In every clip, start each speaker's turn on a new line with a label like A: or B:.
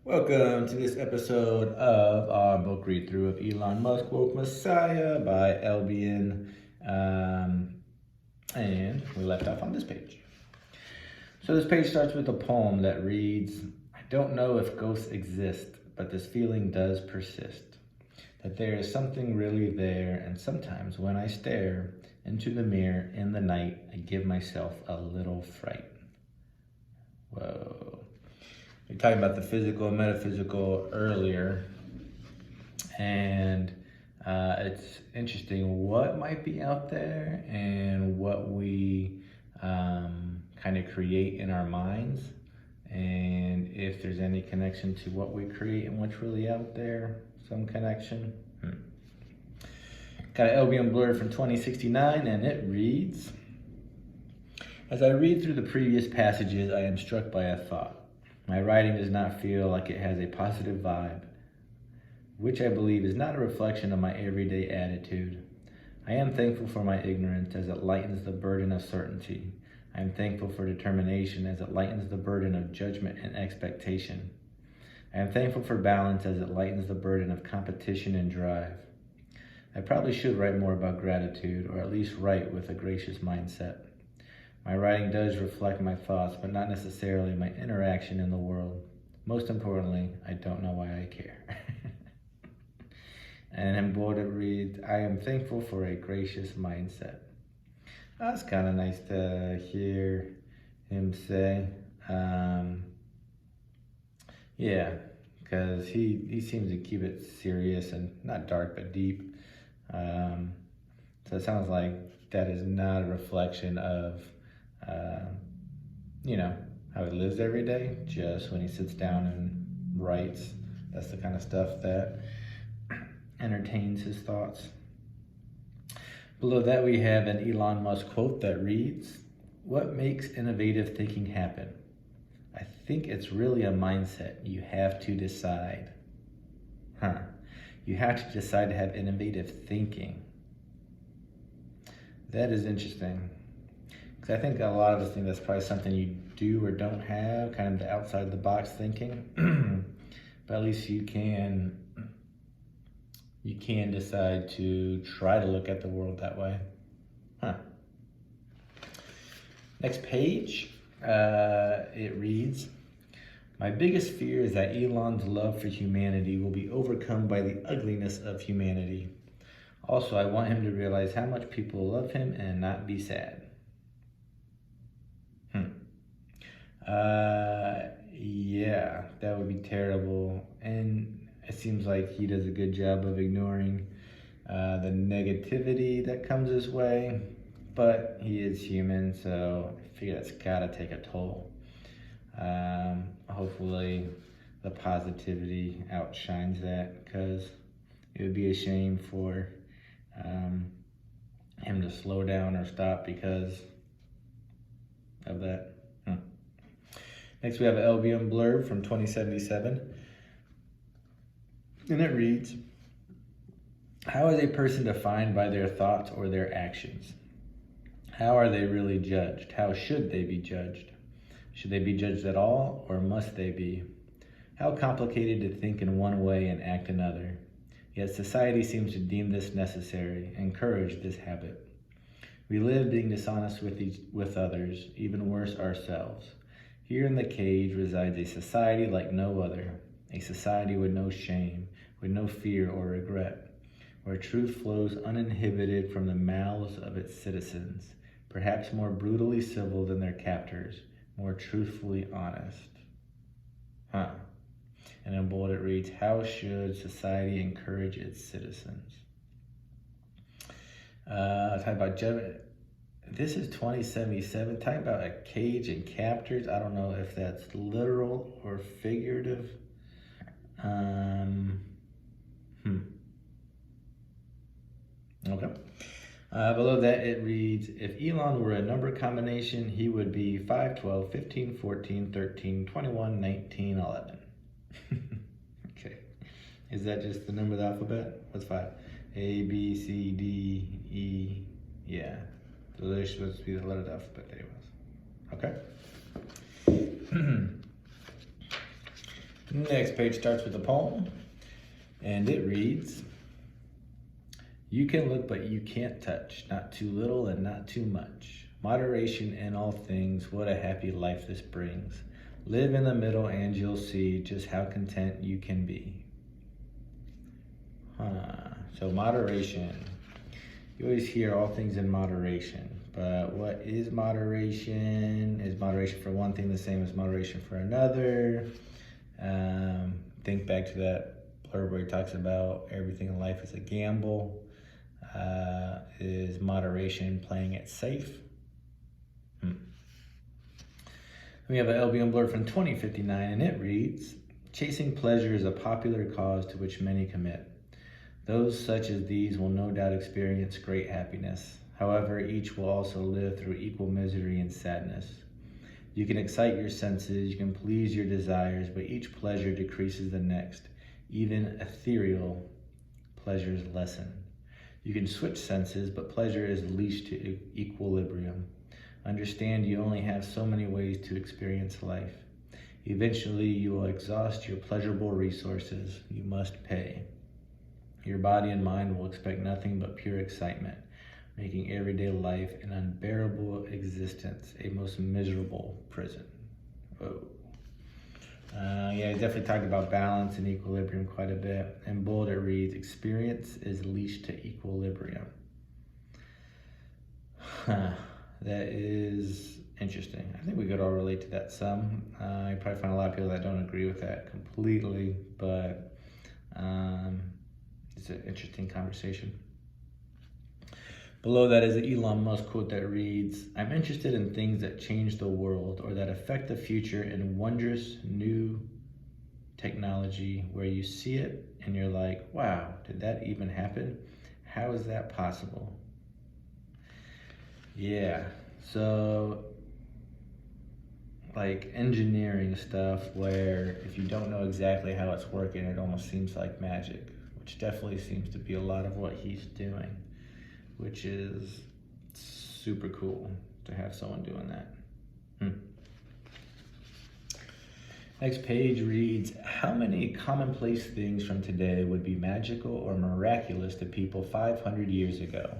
A: Welcome to this episode of our book read through of Elon Musk Woke Messiah by Albion. And we left off on this page. So this page starts with a poem that reads, I don't know if ghosts exist, but this feeling does persist. That there is something really there, and sometimes when I stare into the mirror in the night, I give myself a little fright. Whoa. We talked about the physical and metaphysical earlier, and it's interesting what might be out there and what we kind of create in our minds, and if there's any connection to what we create and what's really out there, some connection. Got an Albion blurb from 2069, and it reads, as I read through the previous passages, I am struck by a thought. My writing does not feel like it has a positive vibe, which I believe is not a reflection of my everyday attitude. I am thankful for my ignorance as it lightens the burden of certainty. I am thankful for determination as it lightens the burden of judgment and expectation. I am thankful for balance as it lightens the burden of competition and drive. I probably should write more about gratitude, or at least write with a gracious mindset. My writing does reflect my thoughts, but not necessarily my interaction in the world. Most importantly, I don't know why I care. And in bold it reads, I am thankful for a gracious mindset. That's kind of nice to hear him say. Yeah, because he seems to keep it serious and not dark, but deep. So it sounds like that is not a reflection of how he lives every day, just when he sits down and writes. That's the kind of stuff that entertains his thoughts. Below that we have an Elon Musk quote that reads, what makes innovative thinking happen? I think it's really a mindset. You have to decide. You have to decide to have innovative thinking. That is interesting. I think a lot of us think that's probably something you do or don't have, kind of the outside the box thinking. But at least you can decide to try to look at the world that way. Next page, it reads, my biggest fear is that Elon's love for humanity will be overcome by the ugliness of humanity. Also, I want him to realize how much people love him and not be sad. Yeah, that would be terrible. And it seems like he does a good job of ignoring the negativity that comes his way, but he is human, so I figure it's gotta take a toll. Hopefully the positivity outshines that, because it would be a shame for him to slow down or stop because of that. Next we have an Albion blurb from 2077, and it reads, how is a person defined by their thoughts or their actions? How are they really judged? How should they be judged? Should they be judged at all, or must they be? How complicated to think in one way and act another. Yet society seems to deem this necessary, encourage this habit. We live being dishonest with others, even worse ourselves. Here in the cage resides a society like no other, a society with no shame, with no fear or regret, where truth flows uninhibited from the mouths of its citizens, perhaps more brutally civil than their captors, more truthfully honest. And in bold it reads, how should society encourage its citizens? Talk about this is 2077. Talking about a cage and captors. I don't know if that's literal or figurative. Okay. Below that it reads, if Elon were a number combination, he would be 5, 12, 15, 14, 13, 21, 19, 11. Okay. Is that just the number of the alphabet? What's 5? A, B, C, D, E. Yeah. So they're supposed to be the letter of the alphabet anyways. Okay. Next page starts with a poem, and it reads, "You can look, but you can't touch, not too little and not too much. Moderation in all things, what a happy life this brings. Live in the middle and you'll see just how content you can be." So moderation. You always hear all things in moderation, but what is moderation? Is moderation for one thing the same as moderation for another? Think back to that blurb where he talks about everything in life is a gamble. Is moderation playing it safe? We have an LBM blurb from 2059, and it reads, "Chasing pleasure is a popular cause to which many commit. Those such as these will no doubt experience great happiness. However, each will also live through equal misery and sadness. You can excite your senses, you can please your desires, but each pleasure decreases the next. Even ethereal pleasures lessen. You can switch senses, but pleasure is leashed to equilibrium. Understand you only have so many ways to experience life. Eventually, you will exhaust your pleasurable resources. You must pay. Your body and mind will expect nothing but pure excitement, making everyday life an unbearable existence, a most miserable prison." Whoa. Yeah, he definitely talked about balance and equilibrium quite a bit. In bold, it reads, "Experience is leashed to equilibrium." That is interesting. I think we could all relate to that some. You probably find a lot of people that don't agree with that completely, but it's an interesting conversation. Below that is an Elon Musk quote that reads, "I'm interested in things that change the world or that affect the future in wondrous new technology where you see it and you're like, wow, did that even happen? How is that possible?" Yeah, so like engineering stuff where if you don't know exactly how it's working, it almost seems like magic, which definitely seems to be a lot of what he's doing, which is super cool to have someone doing that. Next page reads, "How many commonplace things from today would be magical or miraculous to people 500 years ago?"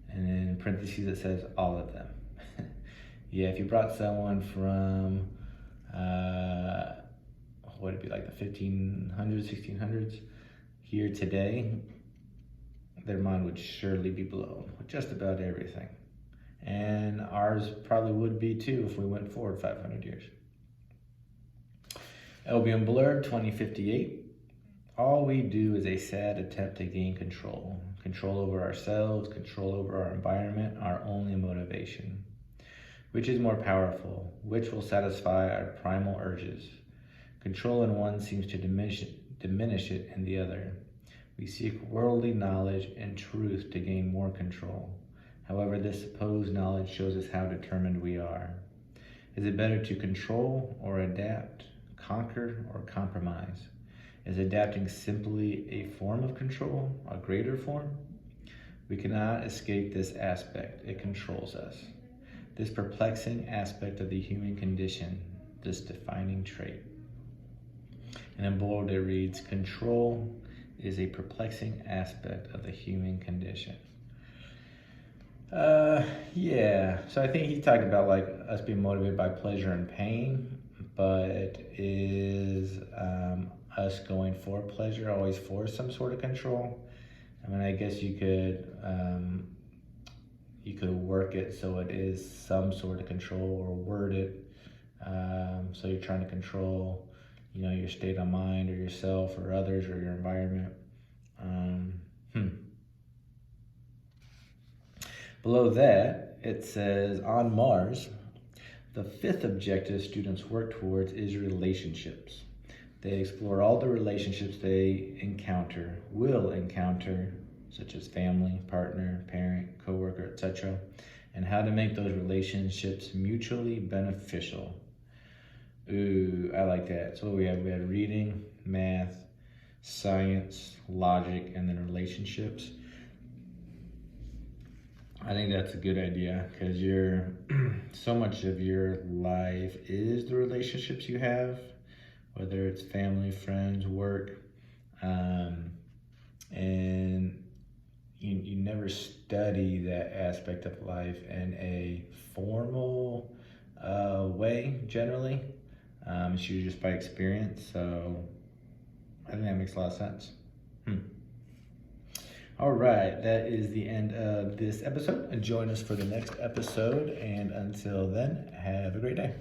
A: And in parentheses it says, "all of them." Yeah, if you brought someone from, what would it be, like the 1500s, 1600s, here today, their mind would surely be blown with just about everything. And ours probably would be too if we went forward 500 years. LBM blurb 2058. "All we do is a sad attempt to gain control. Control over ourselves, control over our environment, our only motivation. Which is more powerful? Which will satisfy our primal urges? Control in one seems to diminish it in the other. We seek worldly knowledge and truth to gain more control. However, this supposed knowledge shows us how determined we are. Is it better to control or adapt, conquer or compromise? Is adapting simply a form of control, a greater form? We cannot escape this aspect. It controls us. This perplexing aspect of the human condition, this defining trait." And in bold it reads, "Control is a perplexing aspect of the human condition." Yeah, so I think he talked about like us being motivated by pleasure and pain, but is us going for pleasure always for some sort of control? I mean, I guess you could work it so it is some sort of control, or word it so you're trying to control, your state of mind or yourself or others or your environment. Below that, it says, "On Mars, the fifth objective students work towards is relationships. They explore all the relationships they will encounter, such as family, partner, parent, coworker, etc., and how to make those relationships mutually beneficial." Ooh, I like that. So we had reading, math, science, logic, and then relationships. I think that's a good idea because so much of your life is the relationships you have whether it's family, friends, work, and you never study that aspect of life in a formal way, generally. It's usually just by experience, so I think that makes a lot of sense. All right, that is the end of this episode. Join us for the next episode, and until then, have a great day.